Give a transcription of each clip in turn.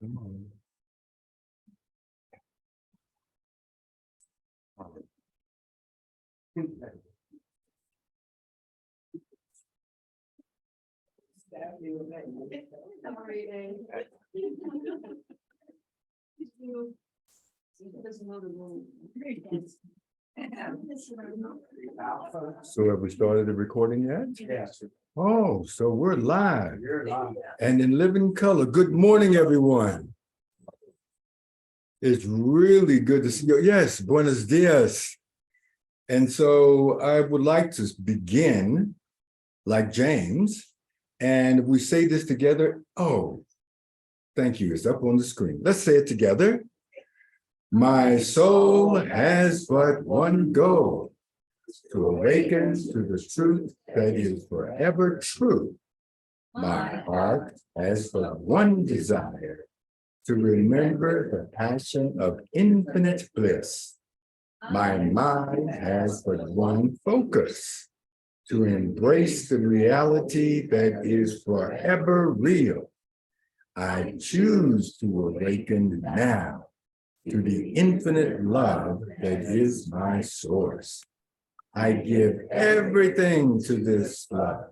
Come on. So have we started the recording yet? Yes. Oh, so we're live You're live. and in living color. Good morning, everyone. It's really good to see you. Yes, buenos dias. And so I would like to begin like James, and we say this together. Oh, thank you. It's up on the screen. Let's say it together. My soul has but one goal, to awaken to the truth that is forever true. My heart has but one desire, to remember the passion of infinite bliss. My mind has but one focus, to embrace the reality that is forever real. I choose to awaken now to the infinite love that is my source. I give everything to this love,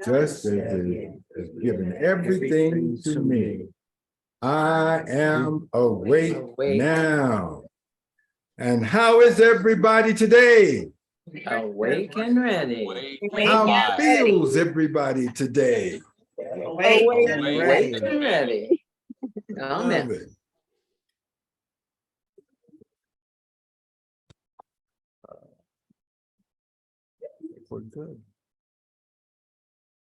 just as it has given everything to me. I am awake now. And how is everybody today? Awake and ready. How feels everybody today? Awake and ready. Amen. Love it. We're good.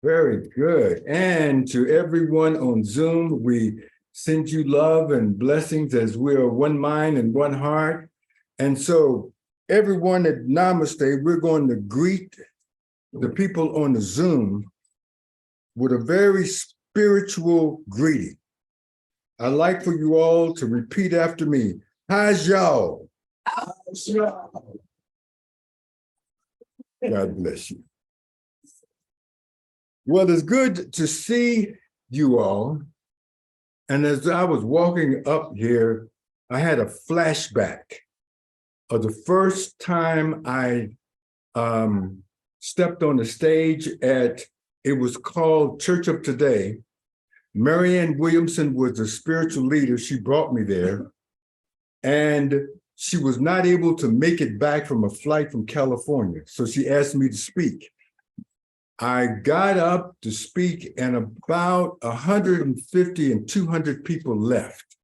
Very good. And to everyone on Zoom, we send you love and blessings as we are one mind and one heart. And so everyone at Namaste, we're going to greet the people on the Zoom with a very spiritual greeting. I'd like for you all to repeat after me. How's y'all? How's y'all? God bless you. Well, it's good to see you all. And as I was walking up here, I had a flashback of the first time I stepped on the stage at, it was called Church of Today. Marianne Williamson was the spiritual leader. She brought me there. And she was not able to make it back from a flight from California. So she asked me to speak. I got up to speak and about 150 and 200 people left.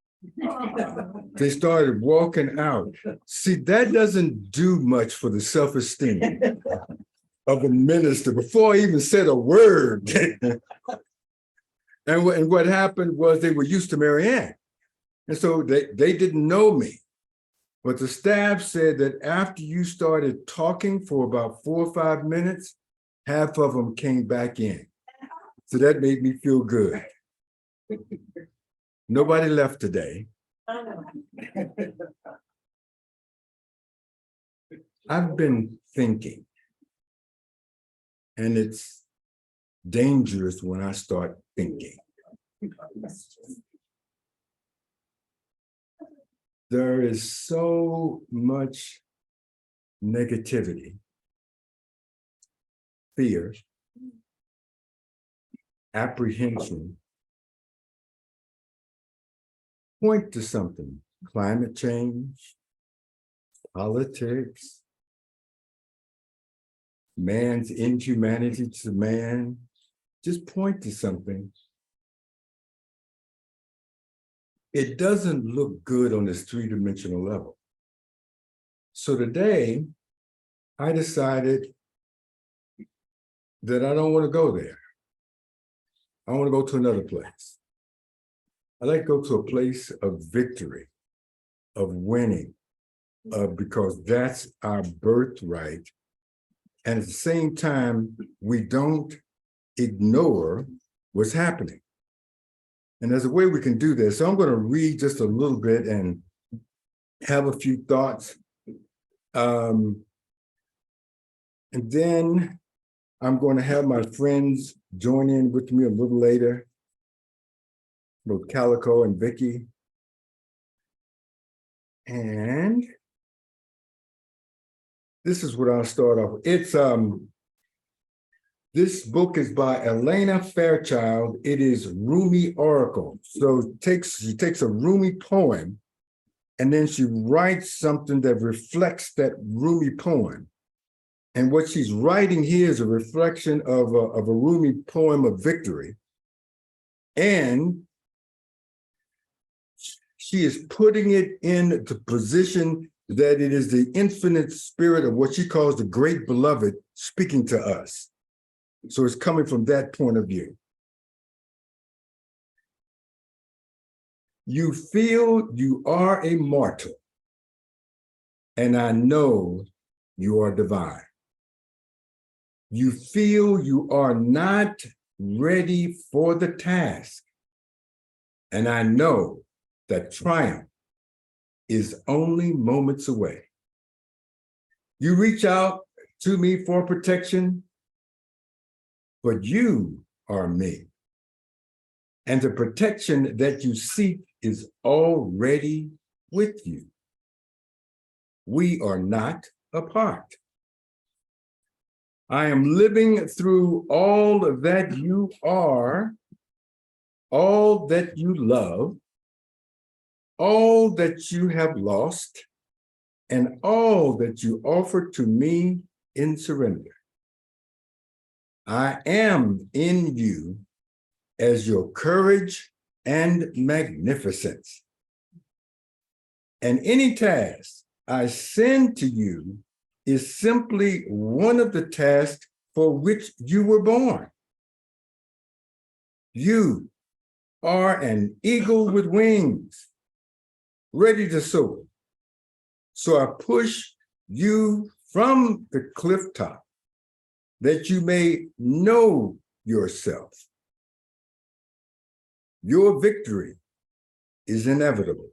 They started walking out. See, that doesn't do much for the self-esteem of a minister before I even said a word. And what happened was they were used to Marianne. And so they didn't know me. But the staff said that after you started talking for about 4 or 5 minutes, half of them came back in. So that made me feel good. Nobody left today. I've been thinking, and it's dangerous when I start thinking. There is so much negativity, fear, apprehension. Point to something: climate change, politics, man's inhumanity to man. Just point to something. It doesn't look good on this three-dimensional level. So today, I decided that I don't want to go there. I want to go to another place. I like to go to a place of victory, of winning, because that's our birthright. And at the same time, we don't ignore what's happening. And there's a way we can do this. So I'm going to read just a little bit and have a few thoughts. And then I'm going to have my friends join in with me a little later. both Calico and Vicky. And this is what I'll start off with. It's this book is by Elena Fairchild. It is Rumi Oracle. So she takes a Rumi poem and then she writes something that reflects that Rumi poem. And what she's writing here is a reflection of a Rumi poem of victory. And she is putting it in the position that it is the infinite spirit of what she calls the great beloved speaking to us. So it's coming from that point of view. You feel you are a mortal, and I know you are divine. You feel you are not ready for the task, and I know that triumph is only moments away. You reach out to me for protection, but you are me. And the protection that you seek is already with you. We are not apart. I am living through all that you are, all that you love, all that you have lost, and all that you offer to me in surrender. I am in you as your courage and magnificence. And any task I send to you is simply one of the tasks for which you were born. You are an eagle with wings, ready to soar. So I push you from the cliff top that you may know yourself. Your victory is inevitable.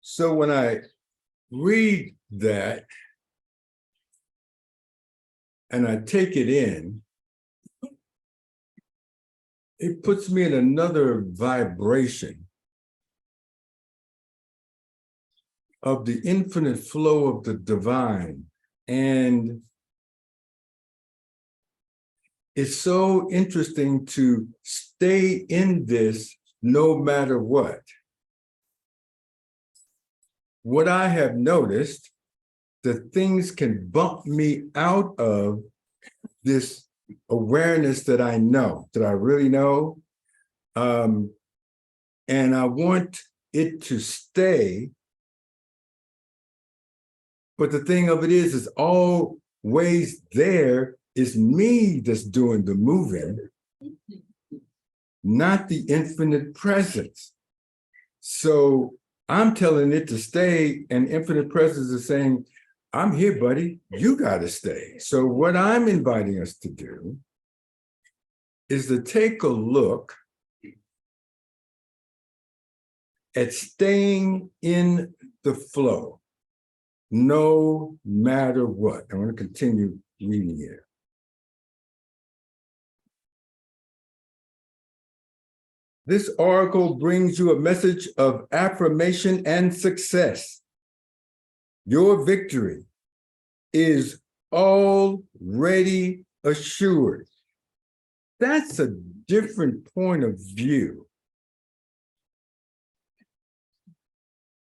So when I read that and I take it in, it puts me in another vibration of the infinite flow of the divine. And it's so interesting to stay in this no matter what. What I have noticed, that things can bump me out of this awareness that I know, that I really know. And I want it to stay. But the thing of it is always there. It's me that's doing the moving, not the infinite presence. So I'm telling it to stay, and infinite presence is saying, I'm here, buddy, you gotta stay. So what I'm inviting us to do is to take a look at staying in the flow, no matter what. I want to continue reading here. This oracle brings you a message of affirmation and success. Your victory is already assured. That's a different point of view.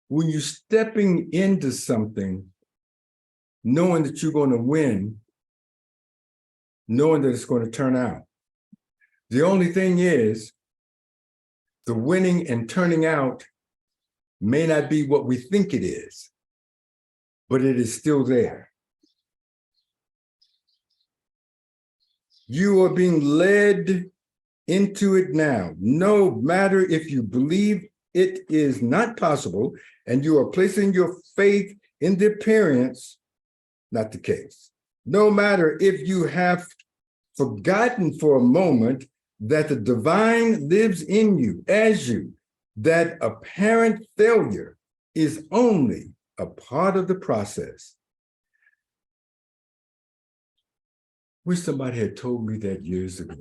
When you're stepping into something, knowing that you're going to win, knowing that it's going to turn out. The only thing is, the winning and turning out may not be what we think it is, but it is still there. You are being led into it now, no matter if you believe it is not possible and you are placing your faith in the appearance, not the case. No matter if you have forgotten for a moment that the divine lives in you as you, that apparent failure is only a part of the process. Wish somebody had told me that years ago.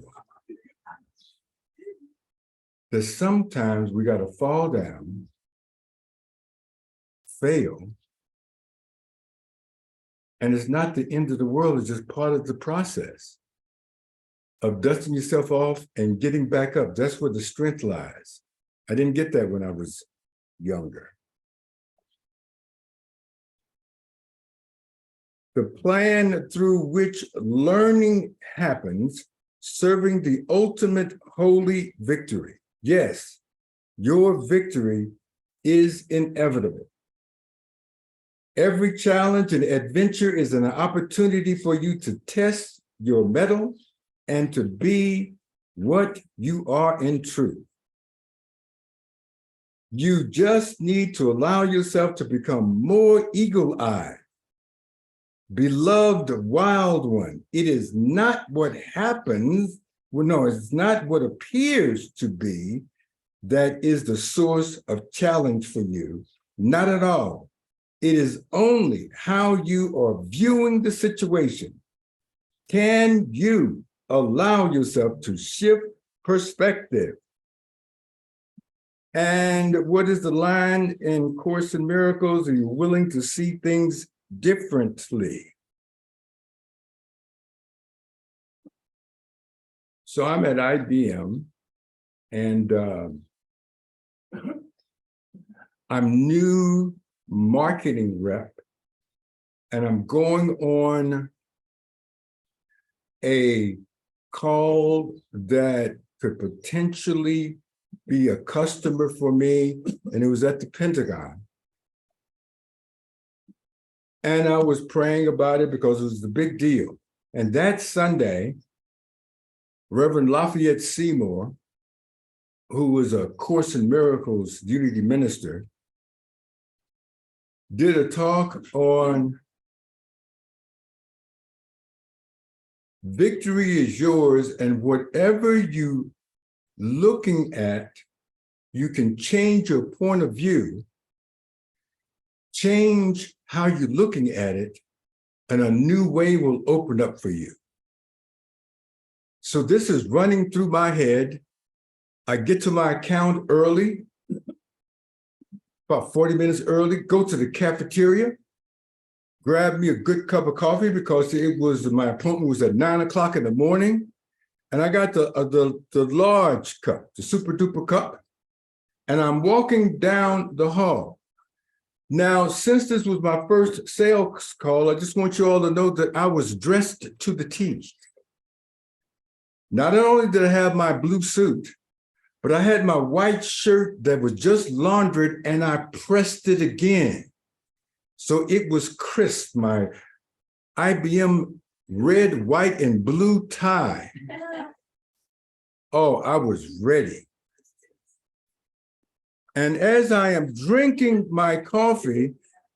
that sometimes we got to fall down, fail, and it's not the end of the world, it's just part of the process of dusting yourself off and getting back up. That's where the strength lies. I didn't get that when I was younger. The plan through which learning happens, serving the ultimate holy victory. Yes, your victory is inevitable. Every challenge and adventure is an opportunity for you to test your mettle and to be what you are in truth. You just need to allow yourself to become more eagle-eyed. Beloved wild one, it is not what happens, well, no, it's not what appears to be that is the source of challenge for you. Not at all. It is only how you are viewing the situation. Can you allow yourself to shift perspective? And what is the line in Course in Miracles? Are you willing to see things differently? So I'm at IBM and I'm new marketing rep, and I'm going on a call that could potentially be a customer for me, and it was at the Pentagon. And I was praying about it because it was the big deal. And that Sunday, Reverend Lafayette Seymour, who was a Course in Miracles Unity minister, did a talk on victory is yours, and whatever you looking at, you can change your point of view, change how you're looking at it, and a new way will open up for you. So this is running through my head. I get to my account early, about 40 minutes early, go to the cafeteria, grab me a good cup of coffee because my appointment was at 9 o'clock in the morning. And I got the large cup, the super duper cup, and I'm walking down the hall. Now, since this was my first sales call, I just want you all to know that I was dressed to the T. Not only did I have my blue suit, but I had my white shirt that was just laundered and I pressed it again. So it was crisp, my IBM red, white, and blue tie. Oh, I was ready. And as I am drinking my coffee,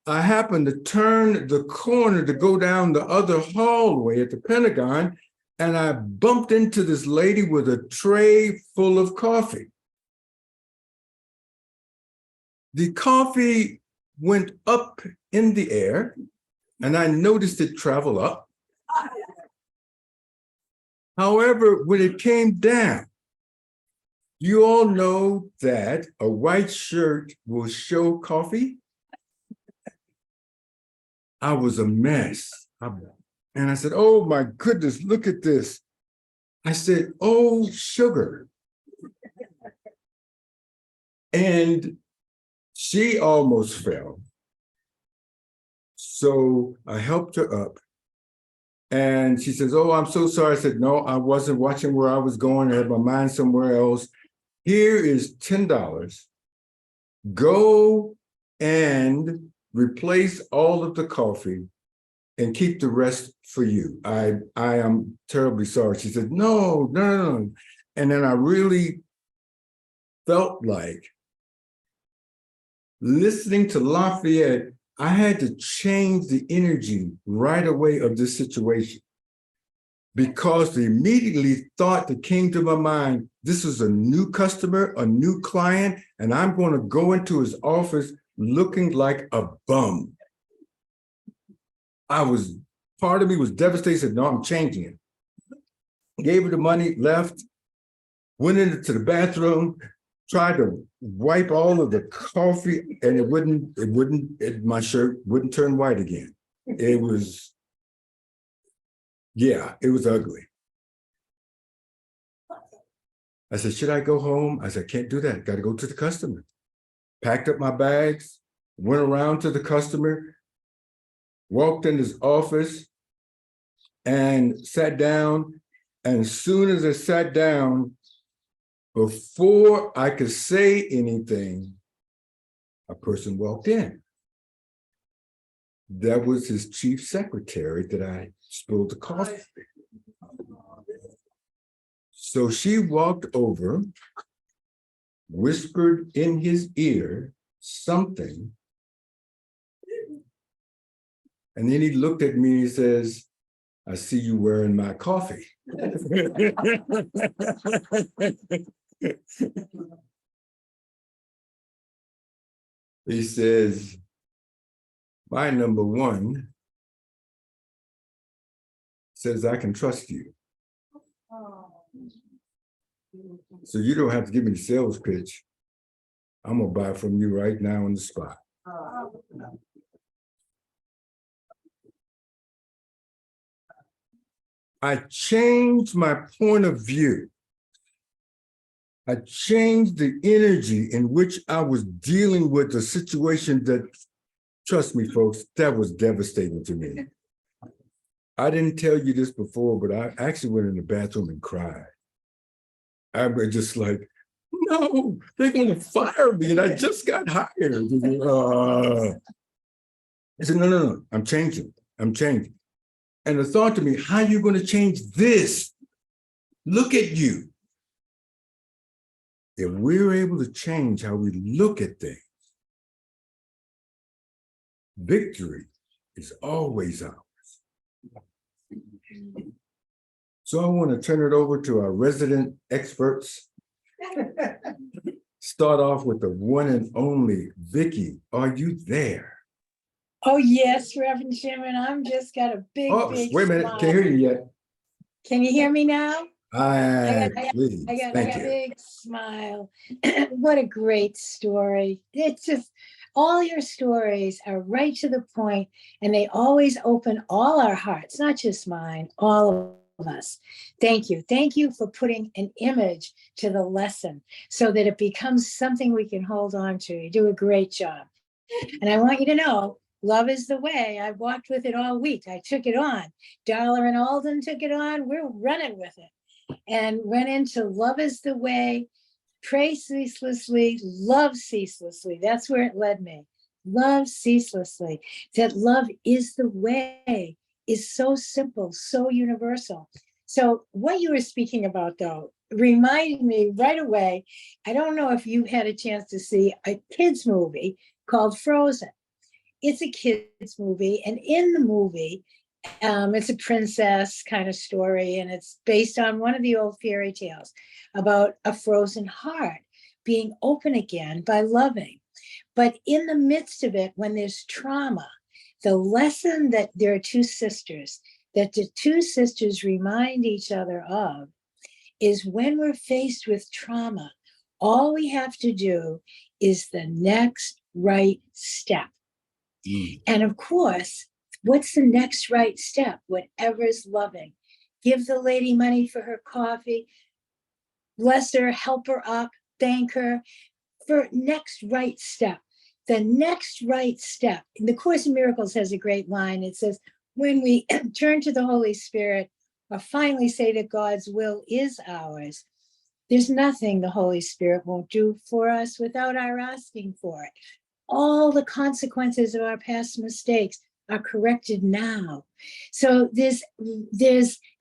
I happened to turn the corner to go down the other hallway at the Pentagon, and I bumped into this lady with a tray full of coffee. The coffee went up in the air, and I noticed it travel up. However, when it came down, you all know that a white shirt will show coffee. I was a mess. And I said, oh my goodness, look at this. I said, oh, sugar. And she almost fell. So I helped her up. And she says, oh, I'm so sorry. I said, no, I wasn't watching where I was going. I had my mind somewhere else. Here is $10. Go and replace all of the coffee and keep the rest for you. I am terribly sorry. She said, no. And then I really felt like listening to Lafayette, I had to change the energy right away of this situation, because the immediately thought that came to my mind, this is a new customer, a new client, and I'm going to go into his office looking like a bum. Part of me was devastated, said, no, I'm changing it. Gave her the money, left, went into the bathroom, tried to wipe all of the coffee and my shirt wouldn't turn white again. It was, yeah, it was ugly. I said, should I go home? I said, can't do that. Got to go to the customer. Packed up my bags, went around to the customer, walked in his office and sat down. And as soon as I sat down, before I could say anything, a person walked in. That was his chief secretary that I spilled the coffee. So she walked over, whispered in his ear something, and then he looked at me and he says, I see you wearing my coffee. He says, my number one says I can trust you. So you don't have to give me the sales pitch. I'm gonna buy from you right now on the spot. I changed my point of view. I changed the energy in which I was dealing with the situation that, trust me, folks, that was devastating to me. I didn't tell you this before, but I actually went in the bathroom and cried. I was just like, no, they're gonna fire me and I just got hired. I said, no, I'm changing. And the thought to me, how are you gonna change this? Look at you. If we're able to change how we look at things, victory is always ours. So I want to turn it over to our resident experts. Start off with the one and only Vicki. Are you there? Oh, yes, Reverend Shimon. I'm just got a big, big Wait a minute, smile. can't hear you yet. Can you hear me now? Please, I got thank a you. big smile. What a great story. It's just, all your stories are right to the point, and they always open all our hearts, not just mine, all of us. Thank you. Thank you for putting an image to the lesson so that it becomes something we can hold on to. You do a great job. And I want you to know, love is the way. I walked with it all week. I took it on. Darla and Alden took it on. We're running with it. And went into love is the way, pray ceaselessly, love ceaselessly. That's where it led me. Love ceaselessly. That love is the way is so simple, so universal. So what you were speaking about, though, reminded me right away. I don't know if you had a chance to see a kids movie called Frozen. It's a kids movie, and in the movie, it's a princess kind of story, and it's based on one of the old fairy tales about a frozen heart being open again by loving. But in the midst of it, when there's trauma, the lesson that there are two sisters, that the two sisters remind each other of, is when we're faced with trauma, all we have to do is the next right step. And of course, what's the next right step? Whatever's loving. Give the lady money for her coffee, bless her, help her up, thank her for next right step. The next right step. In the Course in Miracles has a great line. It says, when we turn to the Holy Spirit or finally say that God's will is ours, there's nothing the Holy Spirit won't do for us without our asking for it. All the consequences of our past mistakes are corrected now. So there's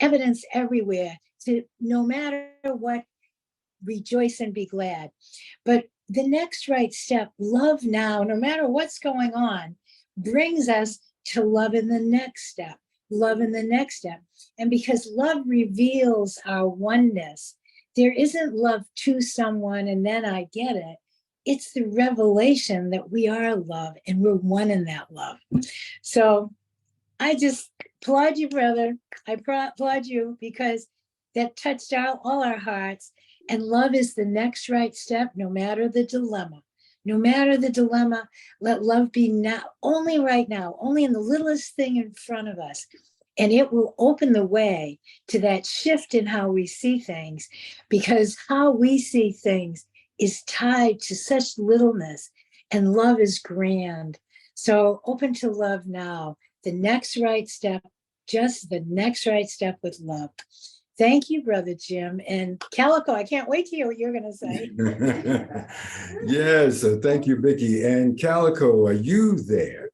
evidence everywhere to, no matter what, rejoice and be glad. But the next right step, love now, no matter what's going on, brings us to love in the next step, love in the next step. And because love reveals our oneness, there isn't love to someone and then I get it. It's the revelation that we are love and we're one in that love. So I just applaud you, brother. I applaud you because that touched all our hearts. And love is the next right step, no matter the dilemma. No matter the dilemma, let love be now, only right now, only in the littlest thing in front of us. And it will open the way to that shift in how we see things, because how we see things is tied to such littleness, and love is grand. So open to love now, the next right step, just the next right step with love. Thank you, Brother Jim. And Calico, I can't wait to hear what you're going to say. Yes, thank you, Vicki. And Calico, are you there?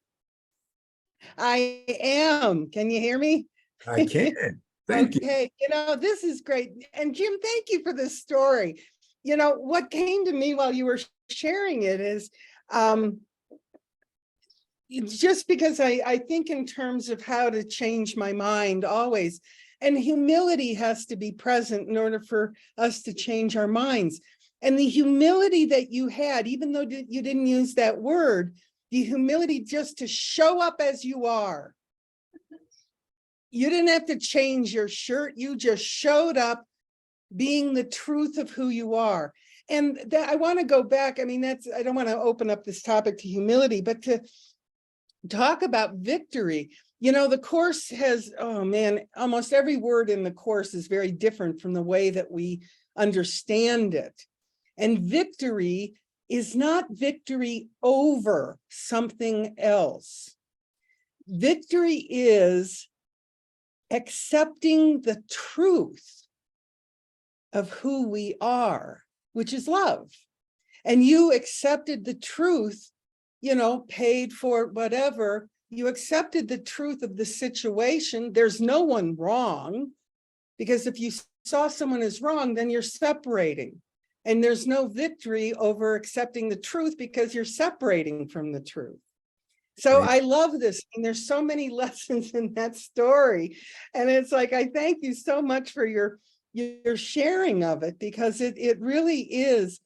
I am. Can you hear me? I can. Thank you. Okay, this is great. And Jim, thank you for this story. What came to me while you were sharing it is just because I think in terms of how to change my mind always, and humility has to be present in order for us to change our minds. And the humility that you had, even though you didn't use that word, the humility just to show up as you are. You didn't have to change your shirt. You just showed up being the truth of who you are. And that, I want to go back. I mean, I don't want to open up this topic to humility, but to talk about victory. The Course has, oh man, almost every word in the Course is very different from the way that we understand it. And victory is not victory over something else. Victory is accepting the truth of who we are, which is love. And you accepted the truth, paid for whatever. You accepted the truth of the situation. There's no one wrong, because if you saw someone as wrong, then you're separating. And there's no victory over accepting the truth because you're separating from the truth. So I love this. And there's so many lessons in that story. And it's like, I thank you so much for your sharing of it, because it really is,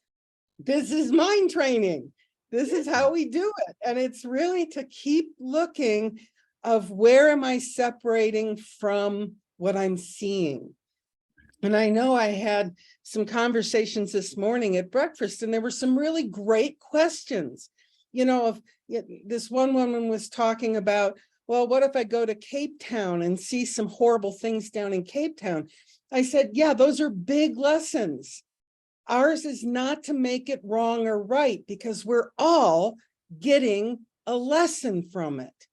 this is mind training. This is how we do it. And it's really to keep looking of where am I separating from what I'm seeing. And I know I had some conversations this morning at breakfast, and there were some really great questions. This one woman was talking about, well, what if I go to Cape Town and see some horrible things down in Cape Town? I said, yeah, those are big lessons. Ours is not to make it wrong or right, because we're all getting a lesson from it.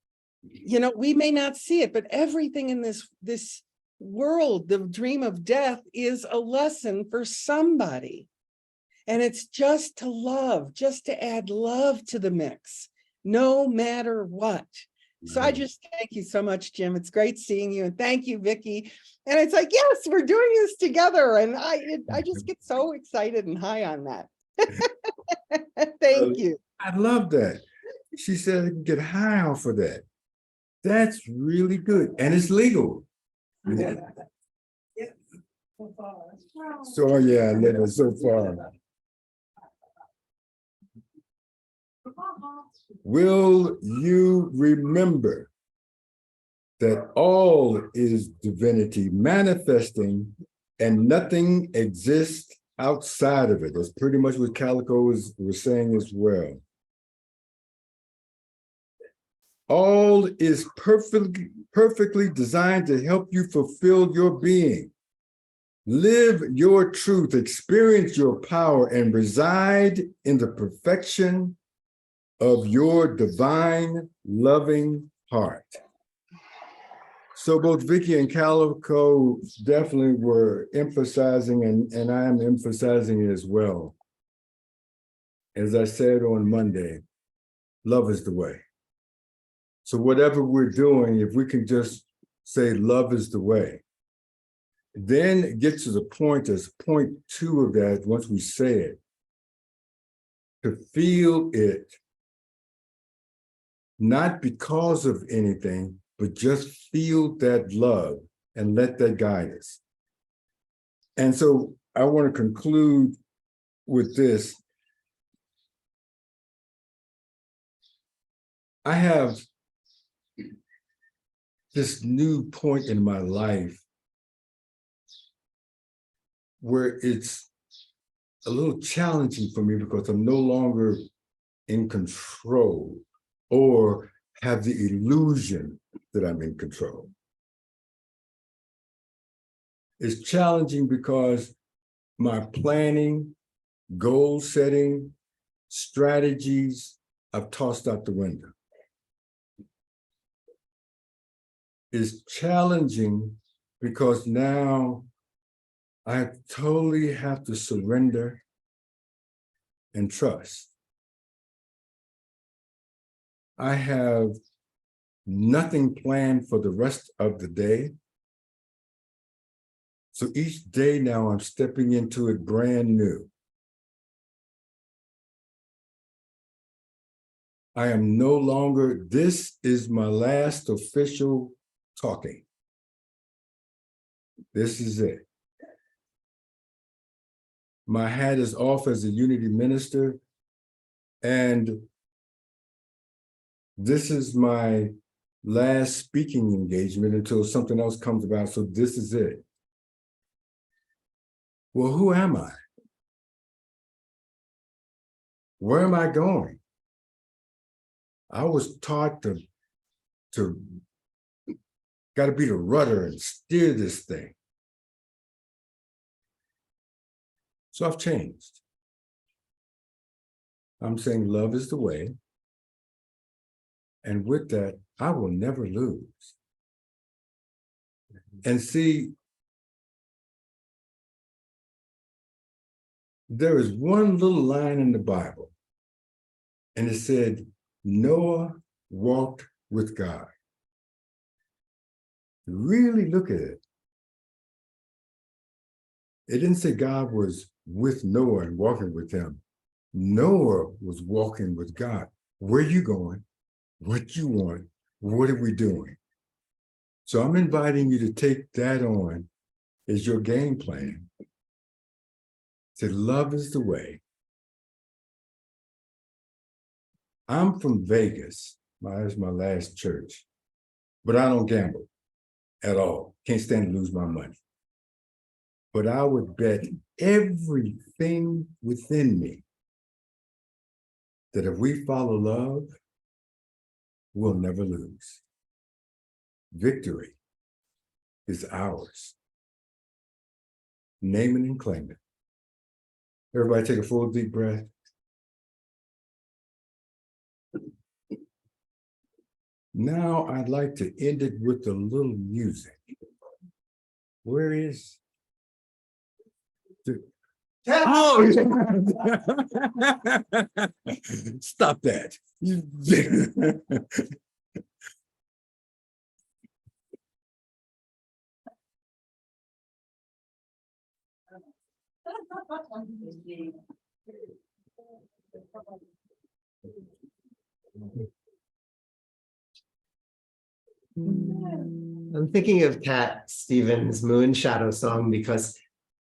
We may not see it, but everything in this world, the dream of death, is a lesson for somebody. And it's just to love, just to add love to the mix, no matter what. So I just thank you so much, Jim. It's great seeing you. And thank you, Vicki. And it's like, yes, we're doing this together. And I just get so excited and high on that. Thank you. I love that. She said I can get high off of that. That's really good. And it's legal. Yeah. So yeah, so far. Will you remember that all is divinity manifesting and nothing exists outside of it? That's pretty much what Calico was saying as well. All is perfectly designed to help you fulfill your being. Live your truth, experience your power, and reside in the perfection of your divine, loving heart. So both Vicki and Calico definitely were emphasizing, and I am emphasizing it as well. As I said on Monday, love is the way. So whatever we're doing, if we can just say love is the way, then get to the point as point 2 of that, once we say it, to feel it, not because of anything, but just feel that love and let that guide us. And so I want to conclude with this. I have this new point in my life where it's a little challenging for me because I'm no longer in control or have the illusion that I'm in control. It's challenging because my planning, goal setting, strategies, I've tossed out the window. It's challenging because now I totally have to surrender and trust. I have nothing planned for the rest of the day. So each day now I'm stepping into it brand new. I am no longer, this is my last official talking. This is it. My hat is off as a unity minister, and this is my last speaking engagement until something else comes about. So this is it. Well, who am I? Where am I going? I was taught to got to be the rudder and steer this thing. So I've changed. I'm saying love is the way. And with that, I will never lose. And see, there is one little line in the Bible, and it said, Noah walked with God. Really look at it. It didn't say God was with Noah and walking with him. Noah was walking with God. Where you going? What you want? What are we doing? So I'm inviting you to take that on as your game plan. To love is the way. I'm from Vegas. That's my last church. But I don't gamble at all. Can't stand to lose my money. But I would bet everything within me that if we follow love, we'll never lose. Victory is ours. Name it and claim it. Everybody take a full deep breath. Now I'd like to end it with a little music. Where is the... Oh, stop that. I'm thinking of Cat Stevens' Moon Shadow song because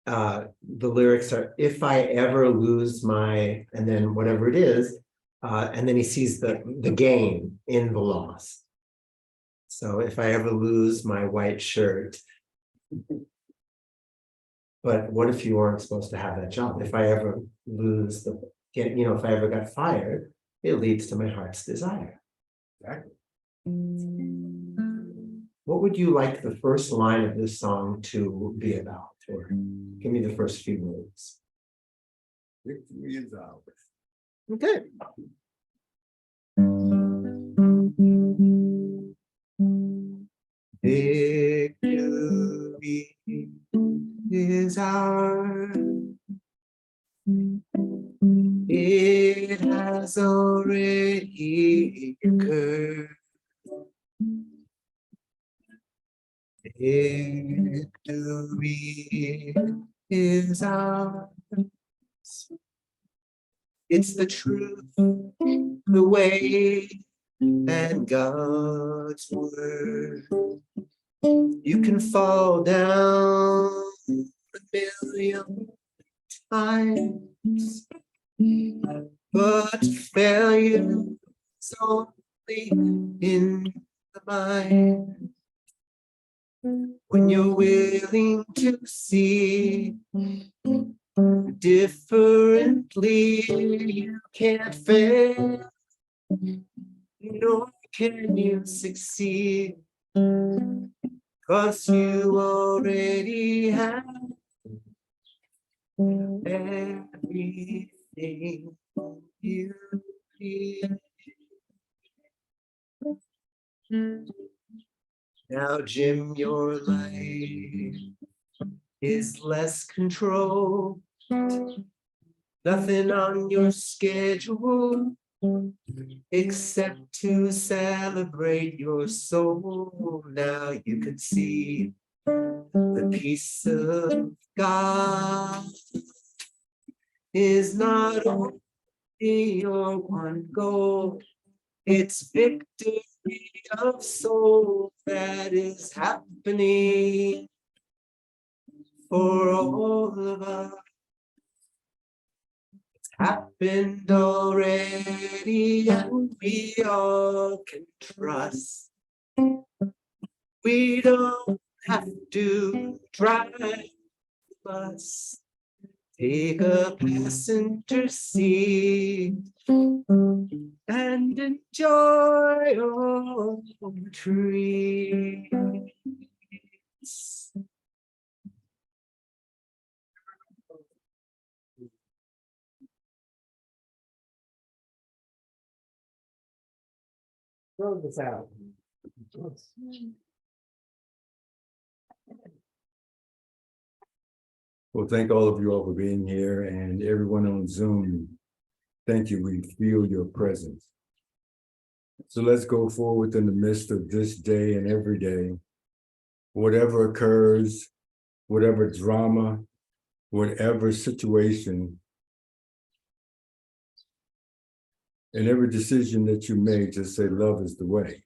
the lyrics are, if I ever lose my, and then whatever it is, and then he sees the gain in the loss. So if I ever lose my white shirt, but what if you weren't supposed to have that job? If I ever lose if I ever got fired, it leads to my heart's desire. Exactly. What would you like the first line of this song to be about? Or give me the first few words. Victory is ours. Okay. Victory is ours. It has already occurred. Victory is ours. It's the truth, the way, and God's word. You can fall down 1,000,000 times, but failure is only in the mind. When you're willing to see differently. You can't fail, nor can you succeed, 'cause you already have everything you need. Now, Jim, your life is less control. Nothing on your schedule except to celebrate your soul. Now you can see the peace of God is not only your one goal, it's victory of soul that is happening for all of us. It's happened already, and we all can trust. We don't have to drive the bus. Take a passenger seat and enjoy all the trees. Throw this out. Well, thank all of you all for being here, and everyone on Zoom. Thank you. We feel your presence. So let's go forward in the midst of this day and every day. Whatever occurs, whatever drama, whatever situation, and every decision that you make, just say love is the way.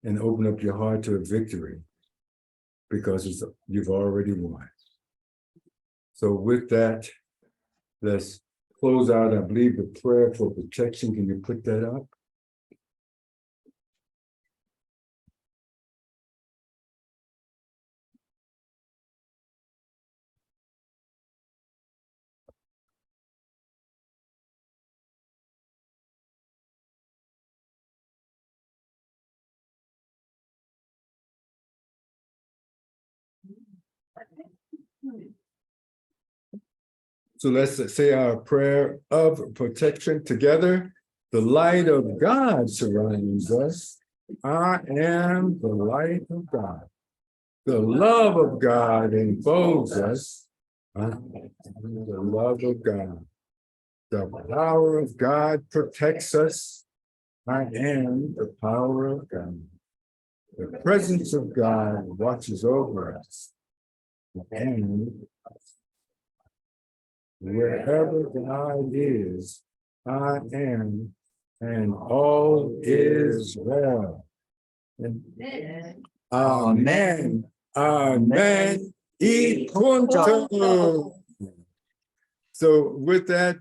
And open up your heart to a victory, because you've already won. So with that, let's close out, I believe, the prayer for protection. Can you put that up? So let's say our prayer of protection together. The light of God surrounds us. I am the light of God. The love of God enfolds us. I am the love of God. The power of God protects us. I am the power of God. The presence of God watches over us. And wherever God is, I am, and all is well. Amen. Amen. Y punto. So with that,